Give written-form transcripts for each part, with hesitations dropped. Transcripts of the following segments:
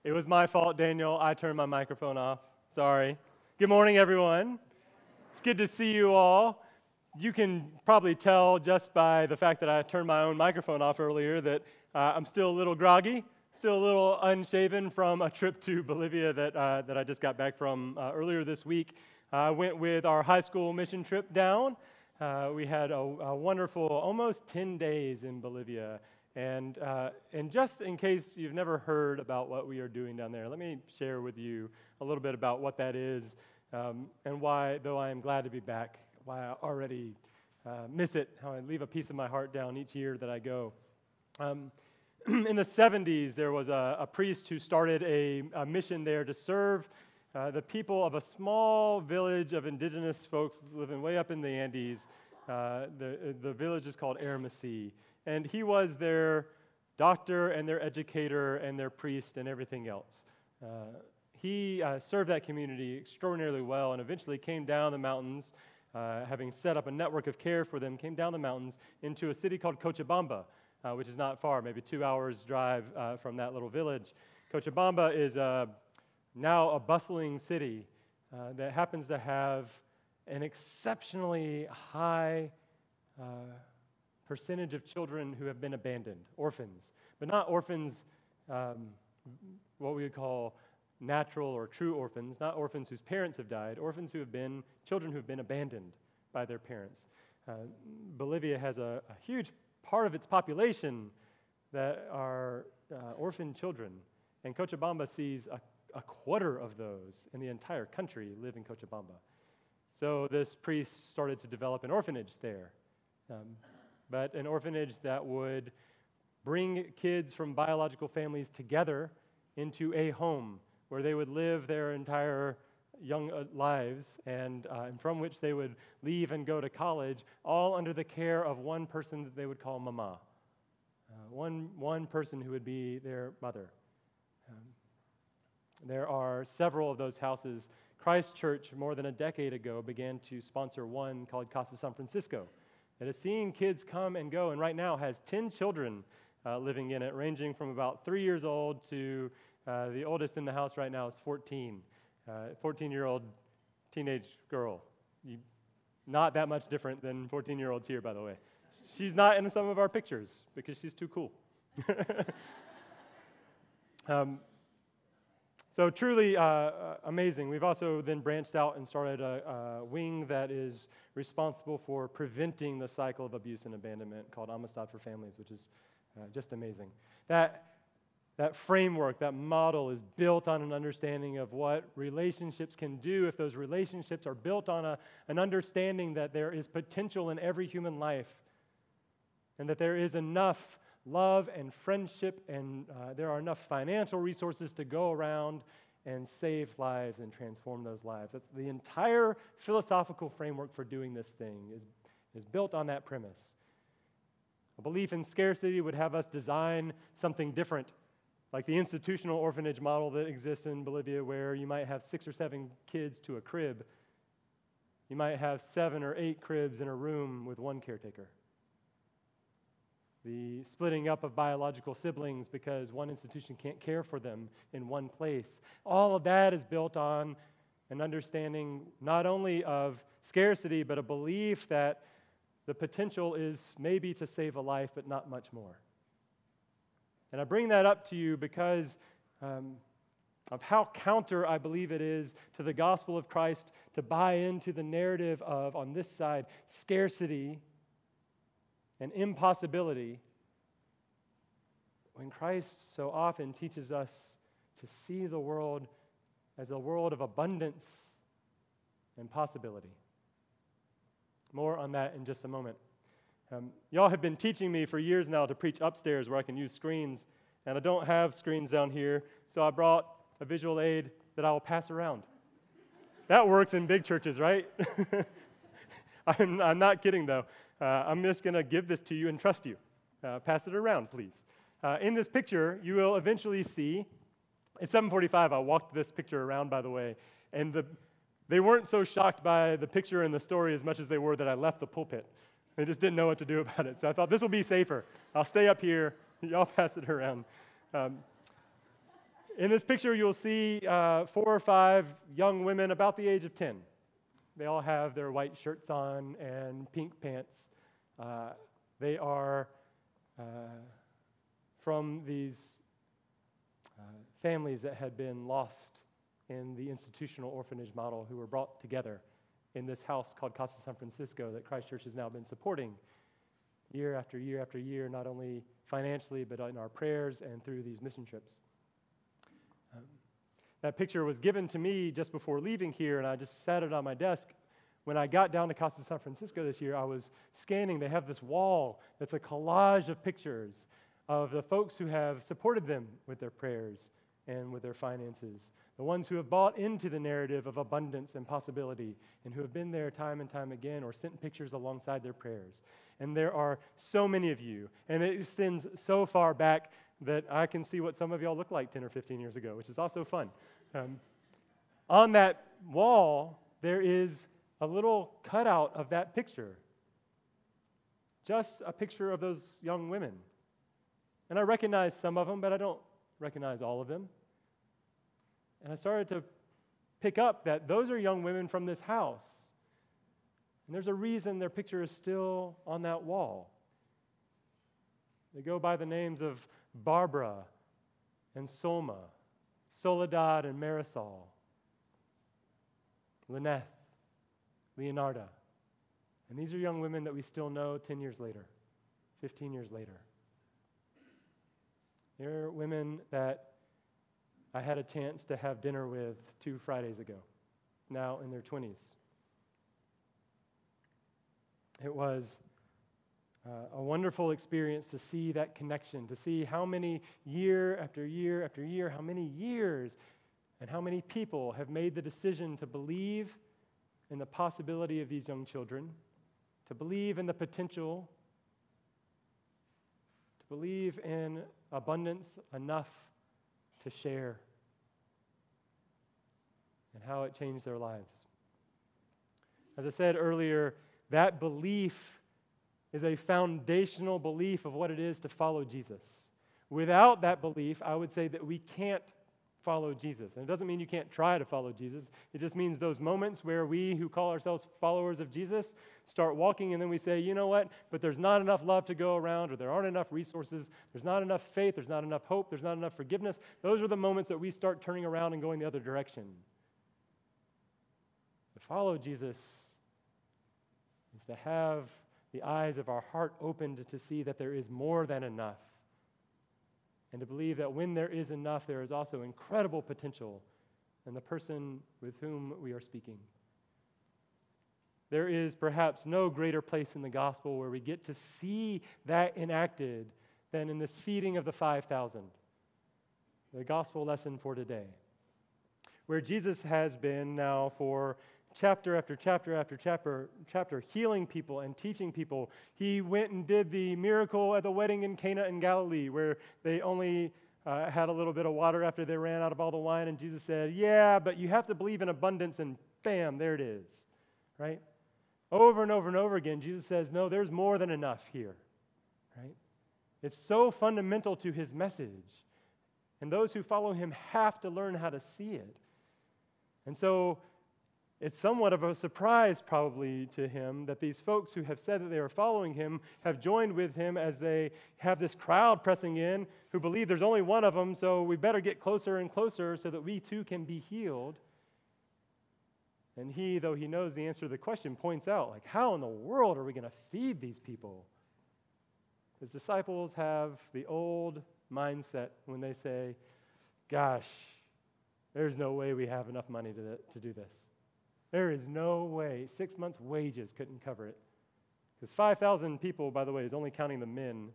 It was my fault, Daniel. I turned my microphone off. Sorry. Good morning, everyone. It's good to see you all. You can probably tell just by the fact that I turned my own microphone off earlier that I'm still a little groggy, still a little unshaven from a trip to Bolivia that I just got back from earlier this week. I went with our high school mission trip down. We had a wonderful almost 10 days in Bolivia. And just in case you've never heard about what we are doing down there, let me share with you a little bit about what that is and why, though I am glad to be back, why I already miss it, how I leave a piece of my heart down each year that I go. In the 70s, there was a priest who started a mission there to serve the people of a small village of indigenous folks living way up in the Andes. The village is called Eremasi. And he was their doctor and their educator and their priest and everything else. He served that community extraordinarily well and eventually came down the mountains, having set up a network of care for them, came down the mountains into a city called Cochabamba, which is not far, maybe 2 hours drive from that little village. Cochabamba is now a bustling city that happens to have an exceptionally high percentage of children who have been abandoned, orphans, but not orphans, what we would call natural or true orphans, not orphans whose parents have died, orphans who have been, children who have been abandoned by their parents. Bolivia has a huge part of its population that are orphan children, and Cochabamba sees a quarter of those in the entire country live in Cochabamba. So this priest started to develop an orphanage there. But an orphanage that would bring kids from biological families together into a home where they would live their entire young lives and from which they would leave and go to college, all under the care of one person that they would call mama, one person who would be their mother. There are several of those houses. Christ Church, more than a decade ago, began to sponsor one called Casa San Francisco, that is seeing kids come and go, and right now has 10 children living in it, ranging from about 3 years old to the oldest in the house right now is 14. 14-year-old teenage girl. Not that much different than 14-year-olds here, by the way. She's not in some of our pictures because she's too cool. So truly amazing. We've also then branched out and started a wing that is responsible for preventing the cycle of abuse and abandonment called Amistad for Families, which is just amazing. That framework, that model is built on an understanding of what relationships can do if those relationships are built on an understanding that there is potential in every human life and that there is enough love and friendship, and there are enough financial resources to go around and save lives and transform those lives. That's the entire philosophical framework for doing this thing is built on that premise. A belief in scarcity would have us design something different, like the institutional orphanage model that exists in Bolivia, where you might have 6 or 7 kids to a crib. You might have 7 or 8 cribs in a room with one caretaker. The splitting up of biological siblings because one institution can't care for them in one place. All of that is built on an understanding not only of scarcity, but a belief that the potential is maybe to save a life, but not much more. And I bring that up to you because of how counter I believe it is to the gospel of Christ to buy into the narrative of, on this side, scarcity and impossibility, when Christ so often teaches us to see the world as a world of abundance and possibility. More on that in just a moment. Y'all have been teaching me for years now to preach upstairs where I can use screens, and I don't have screens down here, so I brought a visual aid that I will pass around. That works in big churches, right? I'm not kidding, though. I'm just going to give this to you and trust you. Pass it around, please. In this picture, you will eventually see, at 7:45, I walked this picture around, by the way, and they weren't so shocked by the picture and the story as much as they were that I left the pulpit. They just didn't know what to do about it. So I thought, this will be safer. I'll stay up here. Y'all pass it around. In this picture, you'll see 4 or 5 young women about the age of 10. They all have their white shirts on and pink pants. They are from these families that had been lost in the institutional orphanage model who were brought together in this house called Casa San Francisco that Christ Church has now been supporting year after year after year, not only financially, but in our prayers and through these mission trips. That picture was given to me just before leaving here, and I just sat it on my desk. When I got down to Casa San Francisco this year, I was scanning. They have this wall that's a collage of pictures of the folks who have supported them with their prayers and with their finances, the ones who have bought into the narrative of abundance and possibility and who have been there time and time again or sent pictures alongside their prayers. And there are so many of you, and it extends so far back that I can see what some of y'all looked like 10 or 15 years ago, which is also fun. On that wall, there is a little cutout of that picture, just a picture of those young women. And I recognize some of them, but I don't recognize all of them. And I started to pick up that those are young women from this house. And there's a reason their picture is still on that wall. They go by the names of Barbara and Soma, Soledad and Marisol, Lynette, Leonarda. And these are young women that we still know 10 years later, 15 years later. They're women that I had a chance to have dinner with 2 Fridays ago, now in their 20s. It was a wonderful experience to see that connection, to see how many year after year after year, how many years and how many people have made the decision to believe in the possibility of these young children, to believe in the potential, to believe in abundance enough to share, and how it changed their lives. As I said earlier, that belief is a foundational belief of what it is to follow Jesus. Without that belief, I would say that we can't follow Jesus. And it doesn't mean you can't try to follow Jesus. It just means those moments where we who call ourselves followers of Jesus start walking and then we say, you know what, but there's not enough love to go around, or there aren't enough resources, there's not enough faith, there's not enough hope, there's not enough forgiveness. Those are the moments that we start turning around and going the other direction. To follow Jesus is to have the eyes of our heart opened to see that there is more than enough, and to believe that when there is enough, there is also incredible potential in the person with whom we are speaking. There is perhaps no greater place in the gospel where we get to see that enacted than in this feeding of the 5,000, the gospel lesson for today, where Jesus has been now for chapter after chapter after chapter, healing people and teaching people. He went and did the miracle at the wedding in Cana in Galilee, where they only had a little bit of water after they ran out of all the wine, and Jesus said, yeah, but you have to believe in abundance, and bam, there it is, right? Over and over and over again, Jesus says, no, there's more than enough here, right? It's so fundamental to his message, and those who follow him have to learn how to see it. And so it's somewhat of a surprise probably to him that these folks who have said that they are following him have joined with him as they have this crowd pressing in who believe there's only one of them, so we better get closer and closer so that we too can be healed. And he, though he knows the answer to the question, points out, like, how in the world are we going to feed these people? His disciples have the old mindset when they say, gosh, there's no way we have enough money to do this. There is no way. 6 months' wages couldn't cover it. Because 5,000 people, by the way, is only counting the men,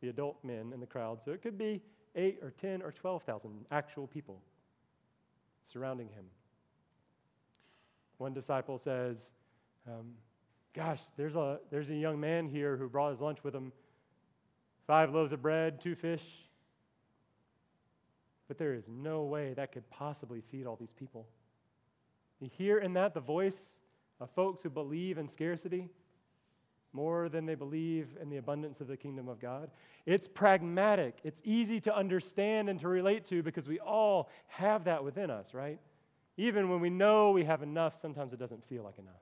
the adult men in the crowd. So it could be 8 or 10 or 12,000 actual people surrounding him. One disciple says, gosh, there's a young man here who brought his lunch with him, 5 loaves of bread, 2 fish. But there is no way that could possibly feed all these people. You hear in that the voice of folks who believe in scarcity? more than they believe in the abundance of the kingdom of God. It's pragmatic. It's easy to understand and to relate to because we all have that within us, right? Even when we know we have enough, sometimes it doesn't feel like enough.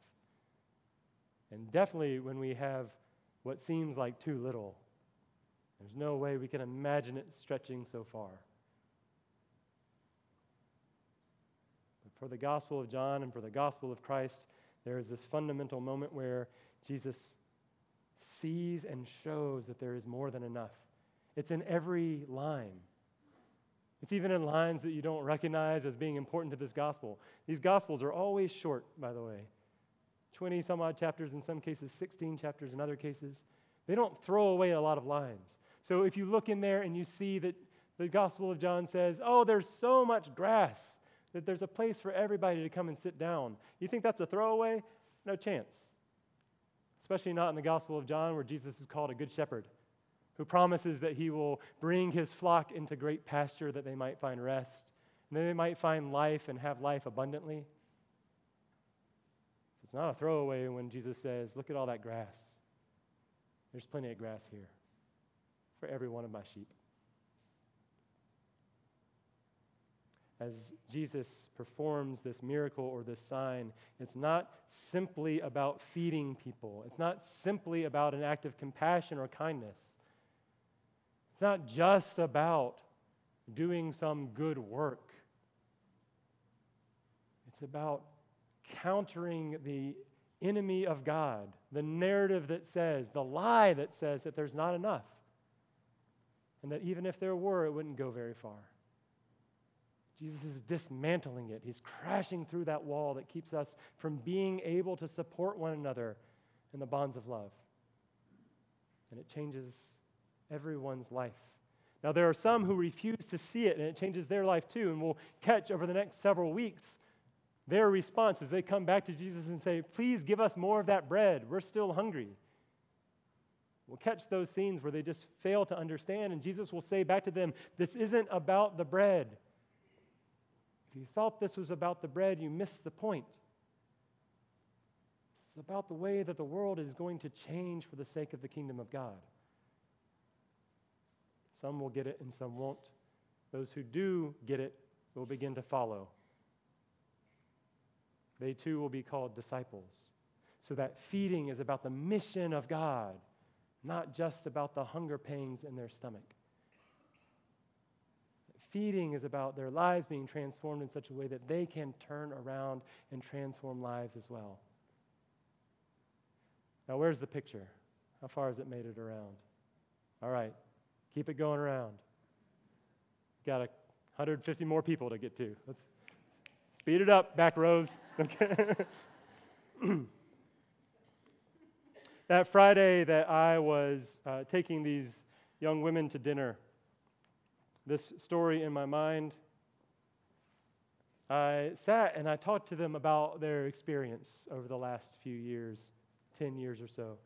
And definitely when we have what seems like too little, there's no way we can imagine it stretching so far. But for the Gospel of John and for the Gospel of Christ, there is this fundamental moment where Jesus sees and shows that there is more than enough. It's in every line. It's even in lines that you don't recognize as being important to this gospel. These gospels are always short, by the way. 20 some odd chapters in some cases, 16 chapters in other cases. They don't throw away a lot of lines. So if you look in there and you see that the Gospel of John says, oh, there's so much grass that there's a place for everybody to come and sit down. You think that's a throwaway? No chance. Especially not in the Gospel of John where Jesus is called a good shepherd who promises that he will bring his flock into great pasture that they might find rest and that they might find life and have life abundantly. So it's not a throwaway when Jesus says, look at all that grass. There's plenty of grass here for every one of my sheep. As Jesus performs this miracle or this sign, it's not simply about feeding people. It's not simply about an act of compassion or kindness. It's not just about doing some good work. It's about countering the enemy of God, the narrative that says, the lie that says that there's not enough, and that even if there were, it wouldn't go very far. Jesus is dismantling it. He's crashing through that wall that keeps us from being able to support one another in the bonds of love. And it changes everyone's life. Now, there are some who refuse to see it, and it changes their life too. And we'll catch over the next several weeks their response as they come back to Jesus and say, please give us more of that bread. We're still hungry. We'll catch those scenes where they just fail to understand, and Jesus will say back to them, this isn't about the bread. If you thought this was about the bread, you missed the point. This is about the way that the world is going to change for the sake of the kingdom of God. Some will get it and some won't. Those who do get it will begin to follow. They too will be called disciples. So that feeding is about the mission of God, not just about the hunger pangs in their stomach. Feeding is about their lives being transformed in such a way that they can turn around and transform lives as well. Now, where's the picture? How far has it made it around? All right, keep it going around. Got 150 more people to get to. Let's speed it up, back rows. Okay. That Friday that I was taking these young women to dinner, this story in my mind, I sat and I talked to them about their experience over the last few years, 10 years or so.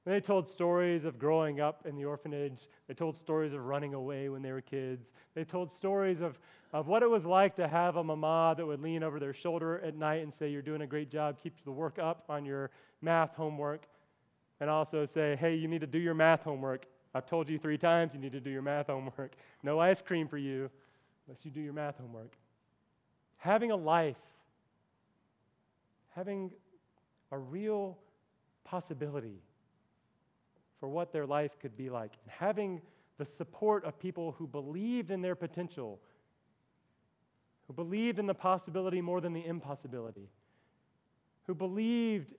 And they told stories of growing up in the orphanage. They told stories of running away when they were kids. They told stories of what it was like to have a mama that would lean over their shoulder at night and say, you're doing a great job, keep the work up on your math homework. And also say, hey, you need to do your math homework. I've told you 3 times you need to do your math homework. No ice cream for you unless you do your math homework. Having a life, having a real possibility for what their life could be like, and having the support of people who believed in their potential, who believed in the possibility more than the impossibility, who believed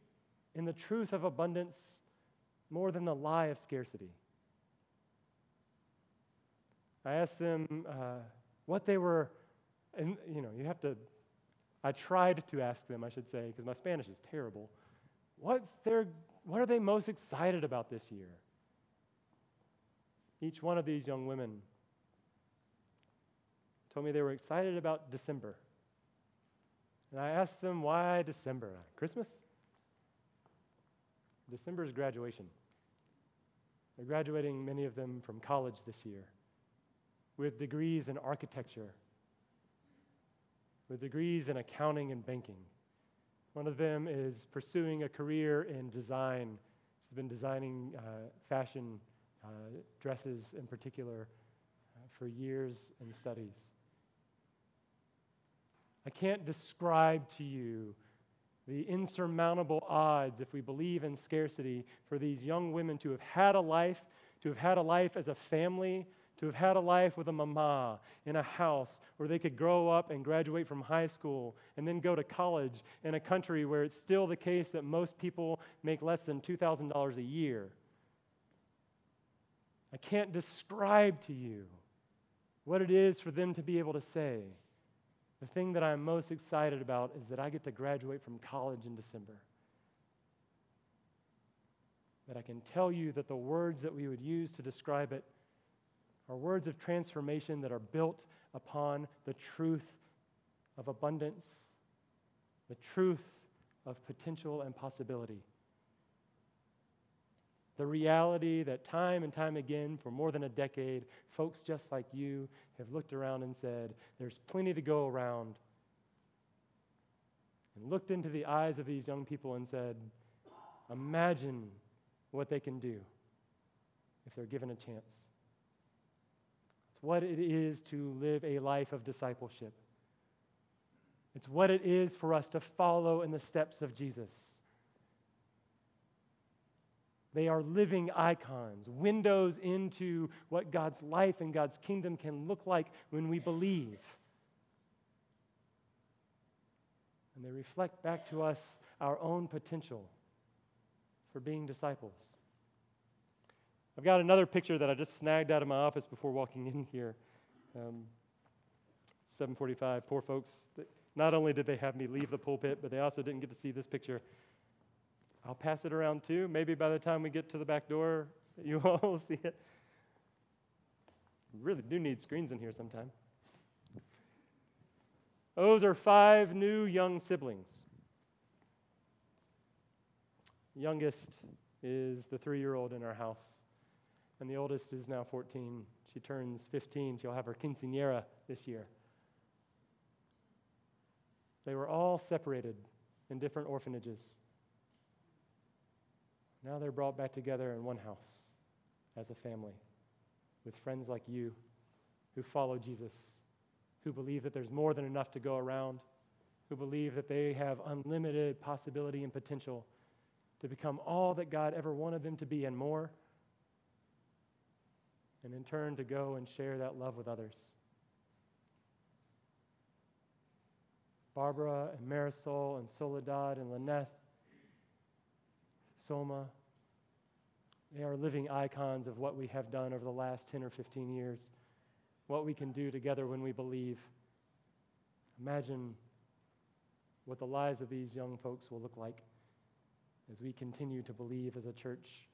in the truth of abundance more than the lie of scarcity. I asked them what they were, and I tried to ask them, I should say, because my Spanish is terrible. What are they most excited about this year? Each one of these young women told me they were excited about December. And I asked them, why December? Christmas? December is graduation. They're graduating, many of them, from college this year with degrees in architecture, with degrees in accounting and banking. One of them is pursuing a career in design. She's been designing fashion dresses in particular for years and studies. I can't describe to you the insurmountable odds, if we believe in scarcity, for these young women to have had a life as a family, to have had a life with a mama in a house where they could grow up and graduate from high school and then go to college in a country where it's still the case that most people make less than $2,000 a year. I can't describe to you what it is for them to be able to say. The thing that I'm most excited about is that I get to graduate from college in December. That I can tell you that the words that we would use to describe it are words of transformation that are built upon the truth of abundance, the truth of potential and possibility. The reality that time and time again, for more than a decade, folks just like you have looked around and said, there's plenty to go around. And looked into the eyes of these young people and said, imagine what they can do if they're given a chance. It's what it is to live a life of discipleship. It's what it is for us to follow in the steps of Jesus. They are living icons, windows into what God's life and God's kingdom can look like when we believe. And they reflect back to us our own potential for being disciples. I've got another picture that I just snagged out of my office before walking in here. 7:45, poor folks. Not only did they have me leave the pulpit, but they also didn't get to see this picture. I'll pass it around too. Maybe by the time we get to the back door, you all will see it. We really do need screens in here sometime. Those are 5 new young siblings. The youngest is the 3-year-old in our house, and the oldest is now 14. She turns 15. She'll have her quinceañera this year. They were all separated in different orphanages. Now they're brought back together in one house as a family with friends like you who follow Jesus, who believe that there's more than enough to go around, who believe that they have unlimited possibility and potential to become all that God ever wanted them to be and more, and in turn to go and share that love with others. Barbara and Marisol and Soledad and Lynette, Soma, they are living icons of what we have done over the last 10 or 15 years, what we can do together when we believe. Imagine what the lives of these young folks will look like as we continue to believe as a church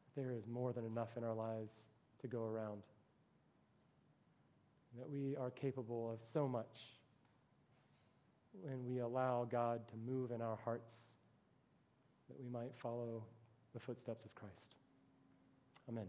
that there is more than enough in our lives to go around, that we are capable of so much when we allow God to move in our hearts, that we might follow the footsteps of Christ. Amen.